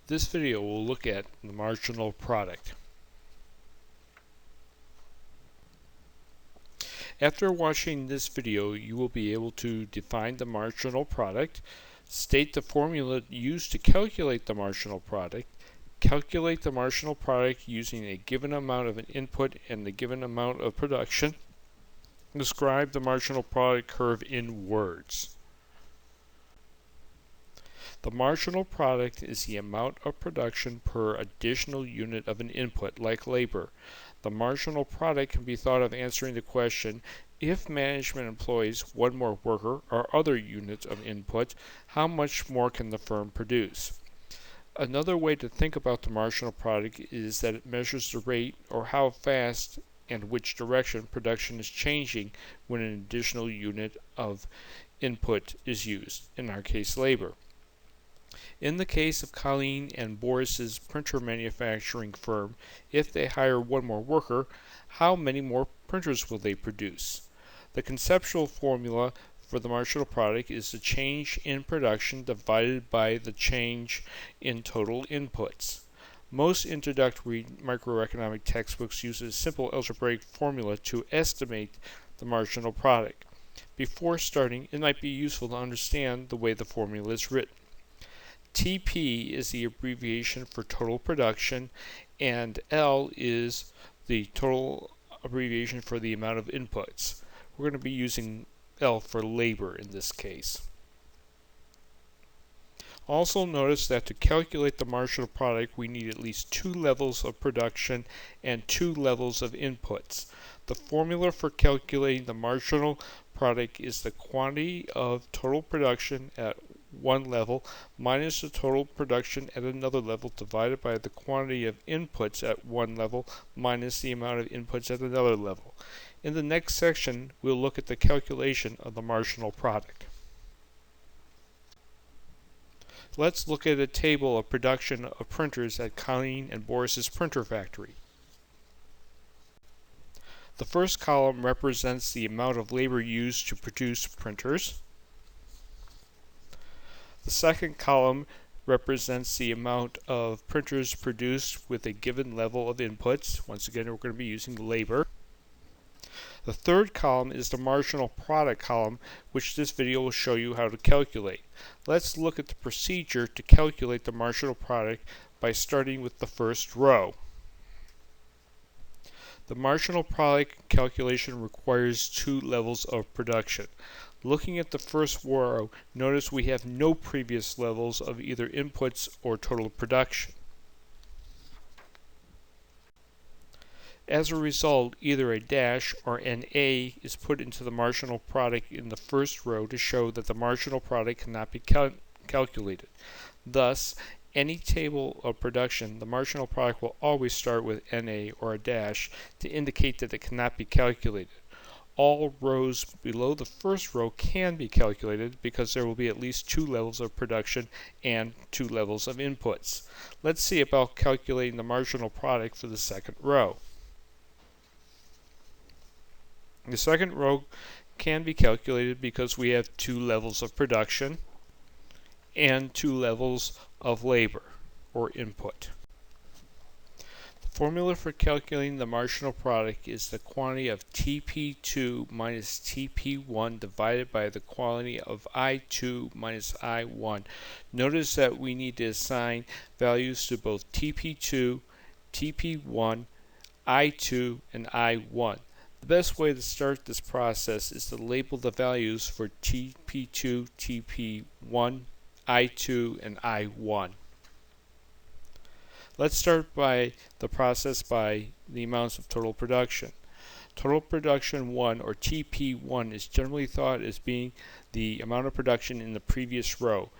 This video will look at the marginal product. After watching this video, you will be able to define the marginal product, state the formula used to calculate the marginal product, calculate the marginal product using a given amount of an input and a given amount of production, describe the marginal product curve in words. The marginal product is the amount of production per additional unit of an input, like labor. The marginal product can be thought of answering the question, if management employs one more worker or other units of input, how much more can the firm produce? Another way to think about the marginal product is that it measures the rate or how fast and which direction production is changing when an additional unit of input is used, in our case labor. In the case of Colleen and Boris's printer manufacturing firm, if they hire one more worker, how many more printers will they produce? The conceptual formula for the marginal product is the change in production divided by the change in total inputs. Most introductory microeconomic textbooks use a simple algebraic formula to estimate the marginal product. Before starting, it might be useful to understand the way the formula is written. TP is the abbreviation for total production, and L is the total abbreviation for the amount of inputs. We're going to be using L for labor in this case. Also notice that to calculate the marginal product, we need at least 2 levels of production and 2 levels of inputs. The formula for calculating the marginal product is the quantity of total production at one level minus the total production at another level divided by the quantity of inputs at one level minus the amount of inputs at another level. In the next section, we'll look at the calculation of the marginal product. Let's look at a table of production of printers at Colleen and Boris's printer factory. The first column represents the amount of labor used to produce printers. The second column represents the amount of printers produced with a given level of inputs. Once again, we're going to be using labor. The third column is the marginal product column, which this video will show you how to calculate. Let's look at the procedure to calculate the marginal product by starting with the first row. The marginal product calculation requires 2 levels of production. Looking at the first row, notice we have no previous levels of either inputs or total production. As a result, either a dash or an A is put into the marginal product in the first row to show that the marginal product cannot be calculated. Thus, any table of production, the marginal product will always start with NA or a dash to indicate that it cannot be calculated. All rows below the first row can be calculated because there will be at least 2 levels of production and 2 levels of inputs. Let's see about calculating the marginal product for the second row. The second row can be calculated because we have 2 levels of production and 2 levels of labor or input. The formula for calculating the marginal product is the quantity of TP2 minus TP1 divided by the quantity of I2 minus I1. Notice that we need to assign values to both TP2, TP1, I2, and I1. The best way to start this process is to label the values for TP2, TP1, I2, and I1. Let's start by the process by the amounts of total production. Total production 1, or TP1, is generally thought as being the amount of production in the previous row,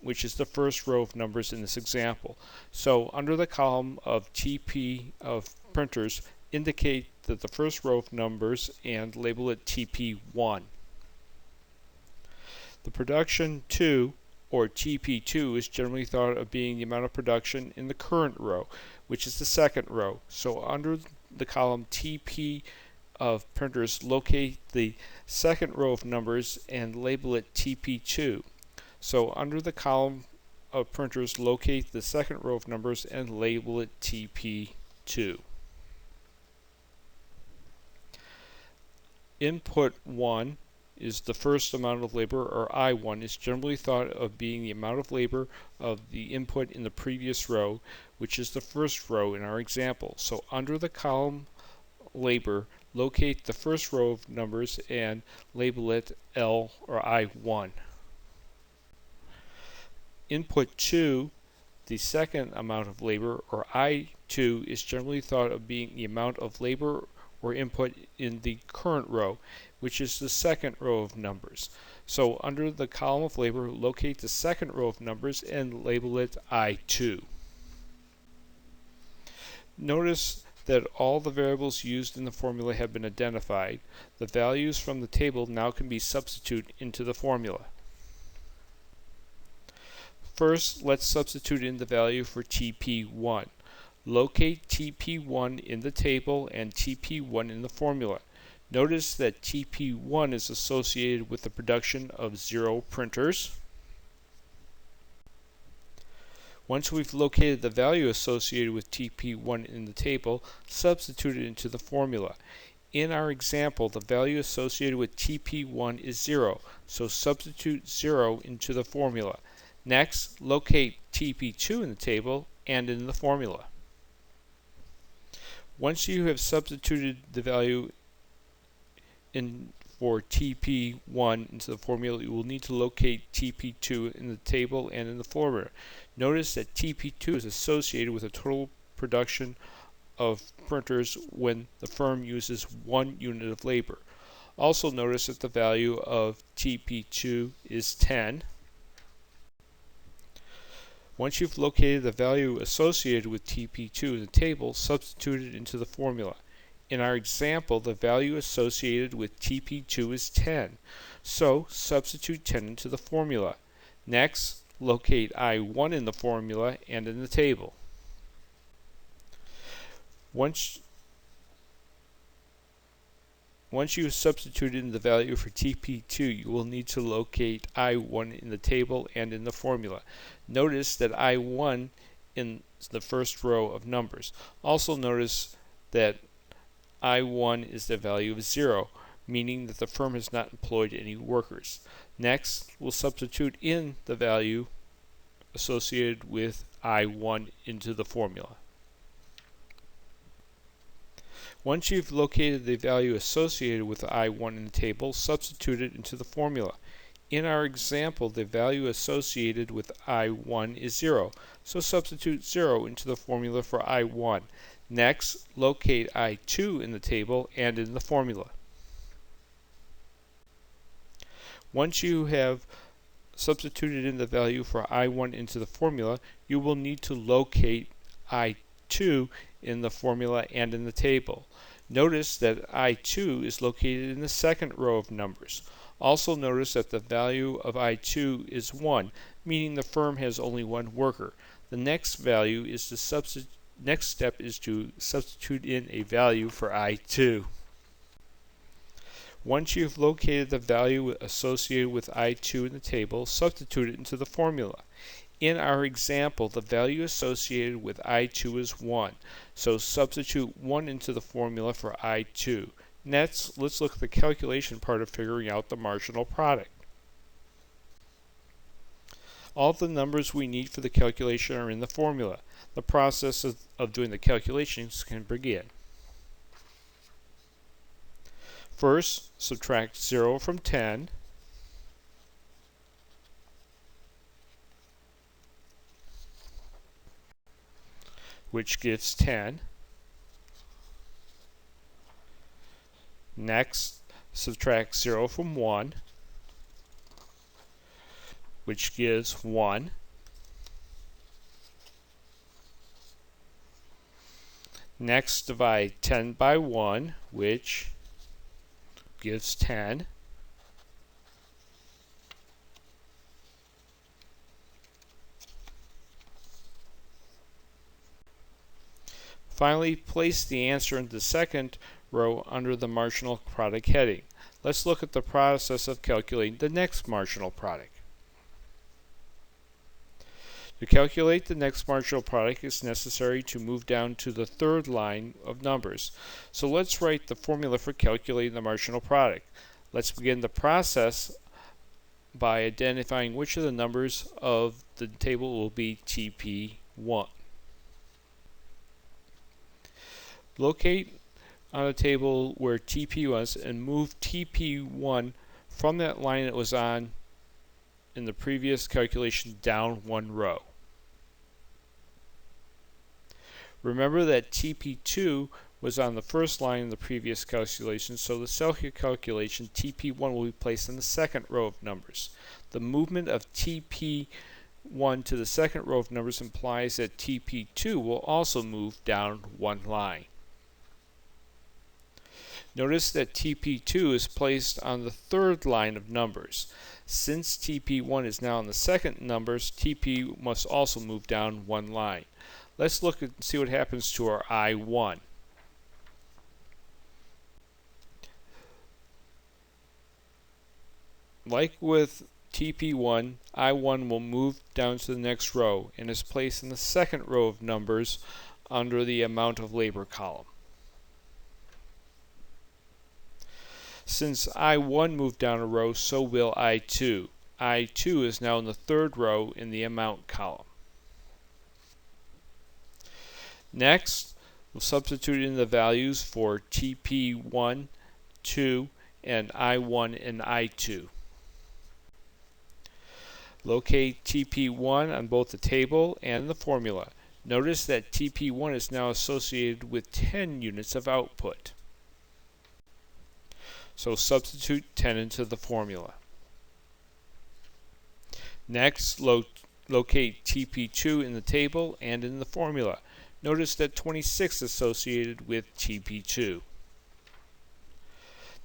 which is the first row of numbers in this example. So under the column of TP of printers, indicate that the first row of numbers and label it TP1. The production 2, or TP2, is generally thought of being the amount of production in the current row, which is the second row. So under the column TP of printers, locate the second row of numbers and label it TP2. So under the column of printers, locate the second row of numbers and label it TP2. Input 1 is the first amount of labor, or I1 is generally thought of being the amount of labor of the input in the previous row, which is the first row in our example. So under the column labor, locate the first row of numbers and label it L or I1. Input 2, the second amount of labor, or I2, is generally thought of being the amount of labor or input in the current row, which is the second row of numbers. So under the column of labor, locate the second row of numbers and label it I2. Notice that all the variables used in the formula have been identified. The values from the table now can be substituted into the formula. First, let's substitute in the value for TP1. Locate TP1 in the table and TP1 in the formula. Notice that TP1 is associated with the production of 0 printers. Once we've located the value associated with TP1 in the table, substitute it into the formula. In our example, the value associated with TP1 is 0, so substitute 0 into the formula. Next, locate TP2 in the table and in the formula. Once you have substituted the value for TP1 into the formula, you will need to locate TP2 in the table and in the formula. Notice that TP2 is associated with the total production of printers when the firm uses 1 unit of labor. Also notice that the value of TP2 is 10. Once you've located the value associated with TP2 in the table, substitute it into the formula. In our example, the value associated with TP2 is 10, so substitute 10 into the formula. Next, locate I1 in the formula and in the table. Once you have substituted in the value for TP2, you will need to locate I1 in the table and in the formula. Notice that I1 in the first row of numbers. Also notice that I1 is the value of 0, meaning that the firm has not employed any workers. Next, we'll substitute in the value associated with I1 into the formula. Once you've located the value associated with I1 in the table, substitute it into the formula. In our example, the value associated with I1 is 0, so substitute 0 into the formula for I1. Next, locate I2 in the table and in the formula. Once you have substituted in the value for I1 into the formula, you will need to locate I2 in the formula and in the table. Notice that I2 is located in the second row of numbers. Also notice that the value of I2 is 1, meaning the firm has only 1 worker. The next step is to substitute in a value for I2. Once you've located the value associated with I2 in the table, substitute it into the formula. In our example, the value associated with I2 is 1, so substitute 1 into the formula for I2. Next, let's look at the calculation part of figuring out the marginal product. All the numbers we need for the calculation are in the formula. The process of doing the calculations can begin. First, subtract 0 from 10. Which gives 10. Next, subtract 0 from 1, which gives 1. Next, divide 10 by 1, which gives 10. Finally, place the answer in the second row under the marginal product heading. Let's look at the process of calculating the next marginal product. To calculate the next marginal product, it's necessary to move down to the third line of numbers. So let's write the formula for calculating the marginal product. Let's begin the process by identifying which of the numbers of the table will be TP1. Locate on a table where TP was and move TP1 from that line it was on in the previous calculation down one row. Remember that TP2 was on the first line in the previous calculation, so the cell calculation TP1 will be placed in the second row of numbers. The movement of TP1 to the second row of numbers implies that TP2 will also move down one line. Notice that TP2 is placed on the third line of numbers. Since TP1 is now in the second numbers, TP must also move down one line. Let's look and see what happens to our I1. Like with TP1, I1 will move down to the next row and is placed in the second row of numbers under the amount of labor column. Since I1 moved down a row, so will I2. I2 is now in the third row in the amount column. Next, we'll substitute in the values for TP1, 2, and I1 and I2. Locate TP1 on both the table and the formula. Notice that TP1 is now associated with 10 units of output. So substitute 10 into the formula. Next, locate TP2 in the table and in the formula. Notice that 26 is associated with TP2.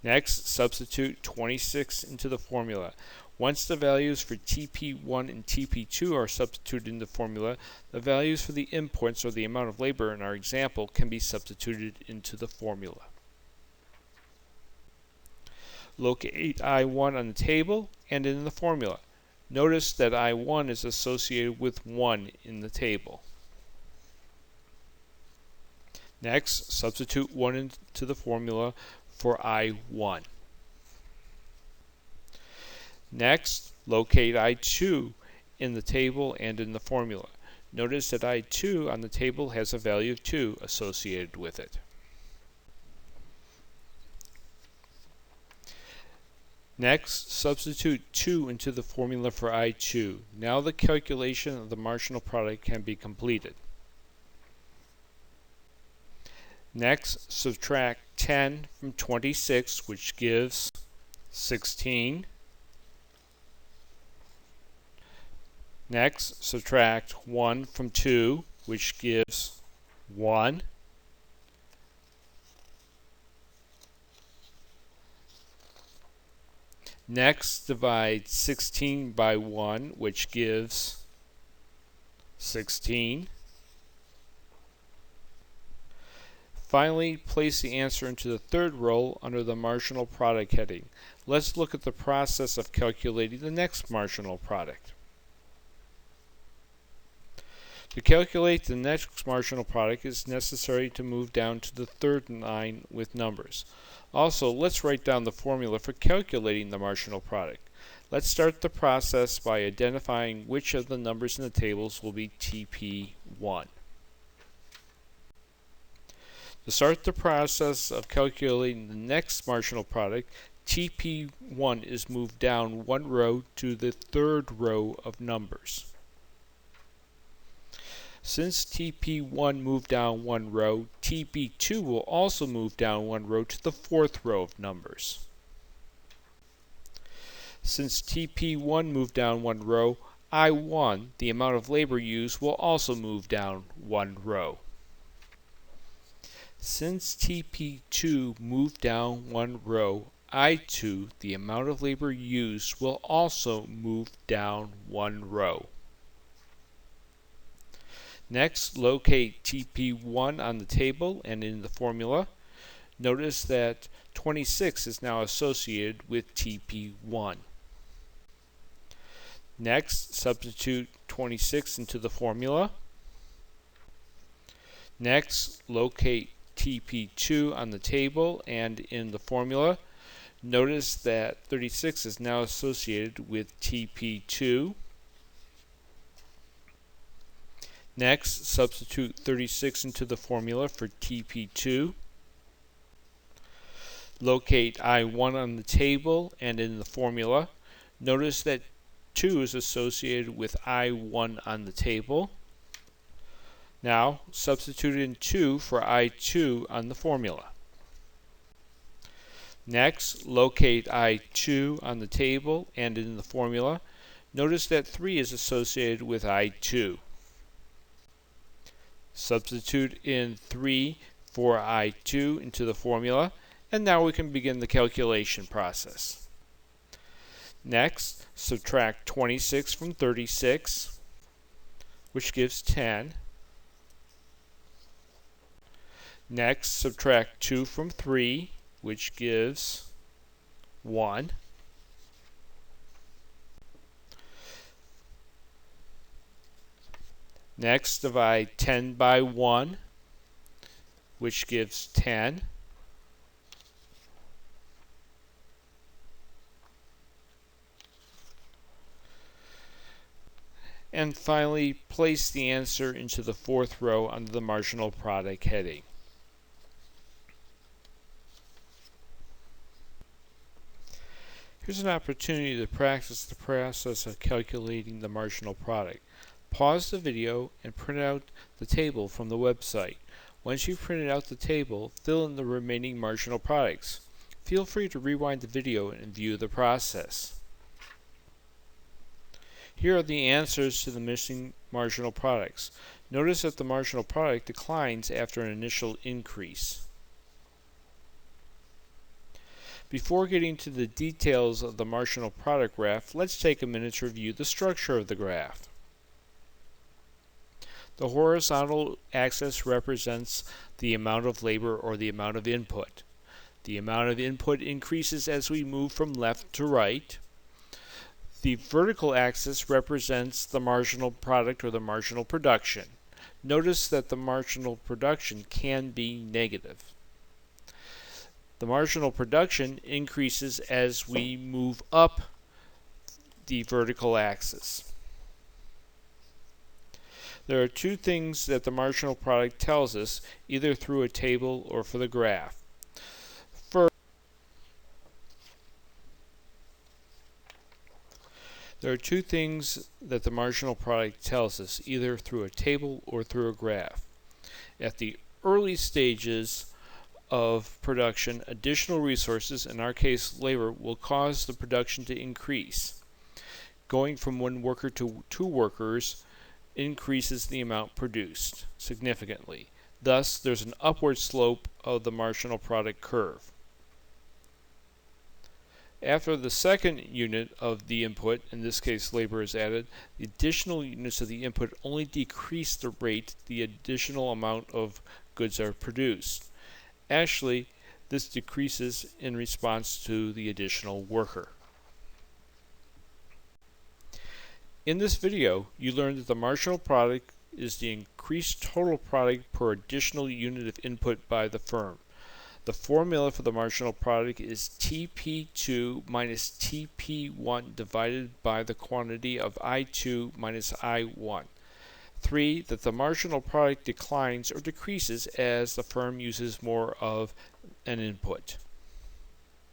Next, substitute 26 into the formula. Once the values for TP1 and TP2 are substituted in the formula, the values for the inputs, or the amount of labor in our example, can be substituted into the formula. Locate I1 on the table and in the formula. Notice that I1 is associated with 1 in the table. Next, substitute 1 into the formula for I1. Next, locate I2 in the table and in the formula. Notice that I2 on the table has a value of 2 associated with it. Next, substitute 2 into the formula for I2. Now the calculation of the marginal product can be completed. Next, subtract 10 from 26, which gives 16. Next, subtract 1 from 2, which gives 1. Next, divide 16 by 1, which gives 16. Finally, place the answer into the third row under the marginal product heading. Let's look at the process of calculating the next marginal product. To calculate the next marginal product, it's necessary to move down to the third line with numbers. Also, let's write down the formula for calculating the marginal product. Let's start the process by identifying which of the numbers in the tables will be TP1. To start the process of calculating the next marginal product, TP1 is moved down one row to the third row of numbers. Since TP1 moved down one row, TP2 will also move down one row to the fourth row of numbers. Since TP1 moved down one row, I1, the amount of labor used, will also move down one row. Since TP2 moved down one row, I2, the amount of labor used, will also move down one row. Next, locate TP1 on the table and in the formula. Notice that 26 is now associated with TP1. Next, substitute 26 into the formula. Next, locate TP2 on the table and in the formula. Notice that 36 is now associated with TP2. Next, substitute 36 into the formula for TP2. Locate I1 on the table and in the formula. Notice that 2 is associated with I1 on the table. Now, substitute in 2 for I2 on the formula. Next, locate I2 on the table and in the formula. Notice that 3 is associated with I2. Substitute in 3 for I2 into the formula, and now we can begin the calculation process. Next, subtract 26 from 36, which gives 10. Next, subtract 2 from 3, which gives 1. Next, divide 10 by 1, which gives 10. And finally, place the answer into the fourth row under the marginal product heading. Here's an opportunity to practice the process of calculating the marginal product. Pause the video and print out the table from the website. Once you've printed out the table, fill in the remaining marginal products. Feel free to rewind the video and view the process. Here are the answers to the missing marginal products. Notice that the marginal product declines after an initial increase. Before getting to the details of the marginal product graph, let's take a minute to review the structure of the graph. The horizontal axis represents the amount of labor or the amount of input. The amount of input increases as we move from left to right. The vertical axis represents the marginal product or the marginal production. Notice that the marginal production can be negative. The marginal production increases as we move up the vertical axis. There are two things that the marginal product tells us, either through a table or for the graph. First, there are two things that the marginal product tells us, either through a table or through a graph. At the early stages of production, additional resources, in our case labor, will cause the production to increase. Going from one worker to two workers increases the amount produced significantly. Thus, there's an upward slope of the marginal product curve. After the second unit of the input, in this case labor, is added, the additional units of the input only decrease the rate the additional amount of goods are produced. Actually, this decreases in response to the additional worker. In this video, you learned that the marginal product is the increased total product per additional unit of input by the firm. The formula for the marginal product is TP2 minus TP1 divided by the quantity of I2 minus I1. 3. That the marginal product declines or decreases as the firm uses more of an input.